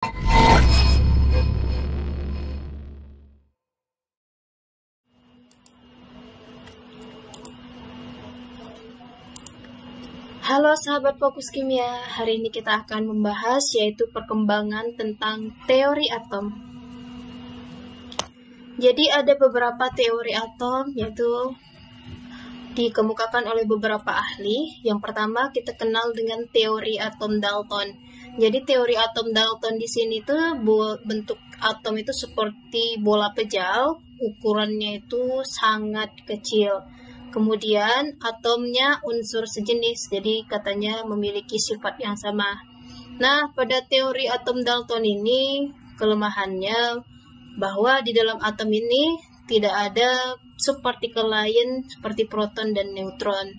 Halo sahabat Fokus Kimia, hari ini kita akan membahas yaitu perkembangan tentang teori atom. Jadi ada beberapa teori atom yaitu dikemukakan oleh beberapa ahli. Yang pertama kita kenal dengan teori atom Dalton. Jadi teori atom Dalton di sini tuh bentuk atom itu seperti bola pejal, ukurannya itu sangat kecil. Kemudian atomnya unsur sejenis, jadi katanya memiliki sifat yang sama. Nah, pada teori atom Dalton ini kelemahannya bahwa di dalam atom ini tidak ada subpartikel lain seperti proton dan neutron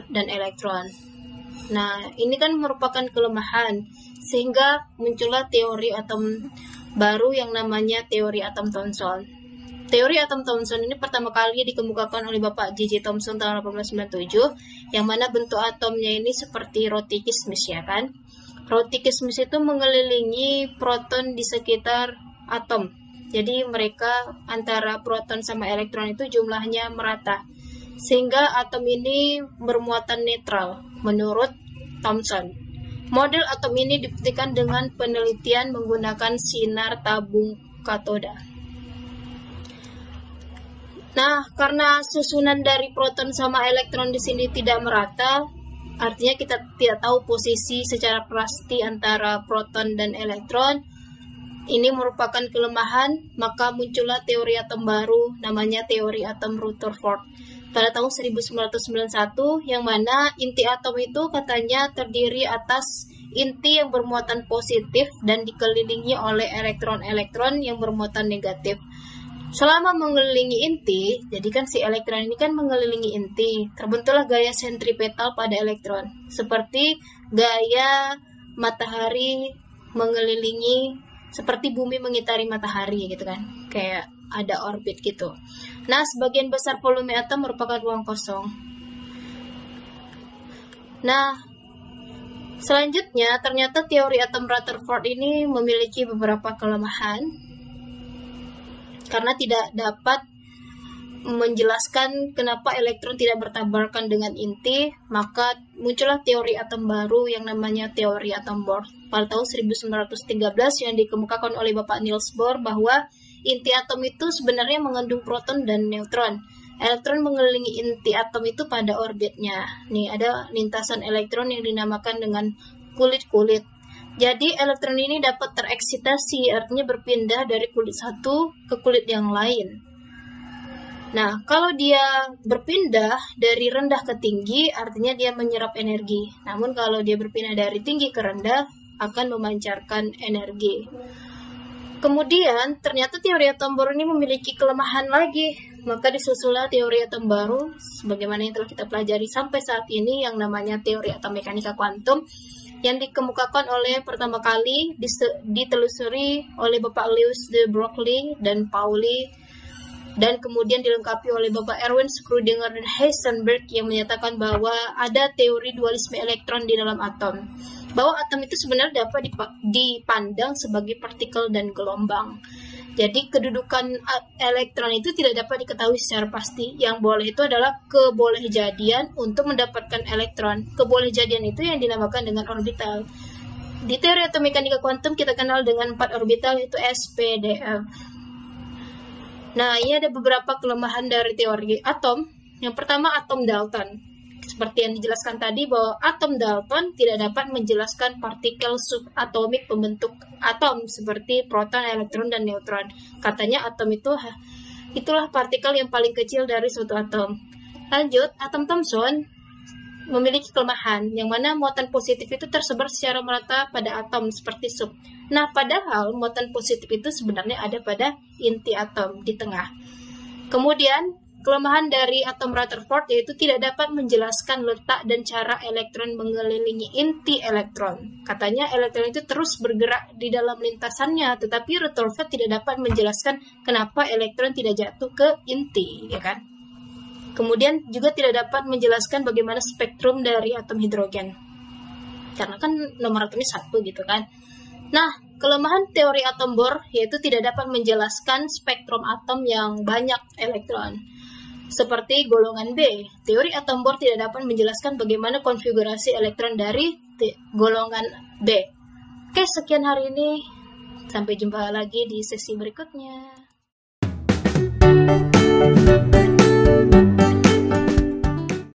dan elektron. Nah, ini kan merupakan kelemahan sehingga muncullah teori atom baru yang namanya teori atom Thomson. Teori atom Thomson ini pertama kali dikemukakan oleh Bapak J.J. Thomson tahun 1897, yang mana bentuk atomnya ini seperti roti kismis, ya kan? Roti kismis itu mengelilingi proton di sekitar atom. Jadi mereka antara proton sama elektron itu jumlahnya merata. Sehingga atom ini bermuatan netral menurut Thomson. Model atom ini dibuktikan dengan penelitian menggunakan sinar tabung katoda. Nah, karena susunan dari proton sama elektron di sini tidak merata, artinya kita tidak tahu posisi secara pasti antara proton dan elektron. Ini merupakan kelemahan, maka muncullah teori atom baru namanya teori atom Rutherford pada tahun 1991, yang mana inti atom itu katanya terdiri atas inti yang bermuatan positif dan dikelilingi oleh elektron-elektron yang bermuatan negatif. Selama mengelilingi inti, jadi kan si elektron ini kan mengelilingi inti, terbentuklah gaya sentripetal pada elektron, seperti gaya matahari mengelilingi, seperti bumi mengitari matahari gitu kan, kayak ada orbit gitu. Nah, sebagian besar volume atom merupakan ruang kosong. Nah, selanjutnya ternyata teori atom Rutherford ini memiliki beberapa kelemahan, karena tidak dapat menjelaskan kenapa elektron tidak bertabrakan dengan inti, maka muncullah teori atom baru yang namanya teori atom Bohr pada tahun 1913 yang dikemukakan oleh Bapak Niels Bohr, bahwa inti atom itu sebenarnya mengandung proton dan neutron. Elektron mengelilingi inti atom itu pada orbitnya. Nih ada lintasan elektron yang dinamakan dengan kulit-kulit. Jadi elektron ini dapat tereksitasi, artinya berpindah dari kulit satu ke kulit yang lain. Nah, kalau dia berpindah dari rendah ke tinggi, artinya dia menyerap energi. Namun kalau dia berpindah dari tinggi ke rendah, akan memancarkan energi. Kemudian, ternyata teori atom Bohr ini memiliki kelemahan lagi. Maka disusullah teori atom baru, sebagaimana yang telah kita pelajari sampai saat ini, yang namanya teori atom mekanika kuantum, yang dikemukakan oleh pertama kali ditelusuri oleh Bapak Lewis de Broglie dan Pauli, dan kemudian dilengkapi oleh Bapak Erwin Schrödinger dan Heisenberg, yang menyatakan bahwa ada teori dualisme elektron di dalam atom, bahwa atom itu sebenarnya dapat dipandang sebagai partikel dan gelombang. Jadi kedudukan elektron itu tidak dapat diketahui secara pasti. Yang boleh itu adalah kebolehjadian untuk mendapatkan elektron. Kebolehjadian itu yang dinamakan dengan orbital. Di teori atom mekanika kuantum kita kenal dengan 4 orbital, yaitu s, p, d, f. Nah, ini ada beberapa kelemahan dari teori atom. Yang pertama, atom Dalton. Seperti yang dijelaskan tadi, bahwa atom Dalton tidak dapat menjelaskan partikel subatomik pembentuk atom seperti proton, elektron, dan neutron. Katanya atom itulah partikel yang paling kecil dari suatu atom. Lanjut, atom Thomson memiliki kelemahan, yang mana muatan positif itu tersebar secara merata pada atom seperti sub. Nah, padahal muatan positif itu sebenarnya ada pada inti atom di tengah. Kemudian, kelemahan dari atom Rutherford yaitu tidak dapat menjelaskan letak dan cara elektron mengelilingi inti elektron. Katanya elektron itu terus bergerak di dalam lintasannya, tetapi Rutherford tidak dapat menjelaskan kenapa elektron tidak jatuh ke inti, ya kan? Kemudian juga tidak dapat menjelaskan bagaimana spektrum dari atom hidrogen, karena kan nomor atomnya 1 gitu kan. Nah, Kelemahan teori atom Bohr yaitu tidak dapat menjelaskan spektrum atom yang banyak elektron. Seperti golongan B, teori atom Bohr tidak dapat menjelaskan bagaimana konfigurasi elektron dari golongan B. Oke, sekian hari ini. Sampai jumpa lagi di sesi berikutnya.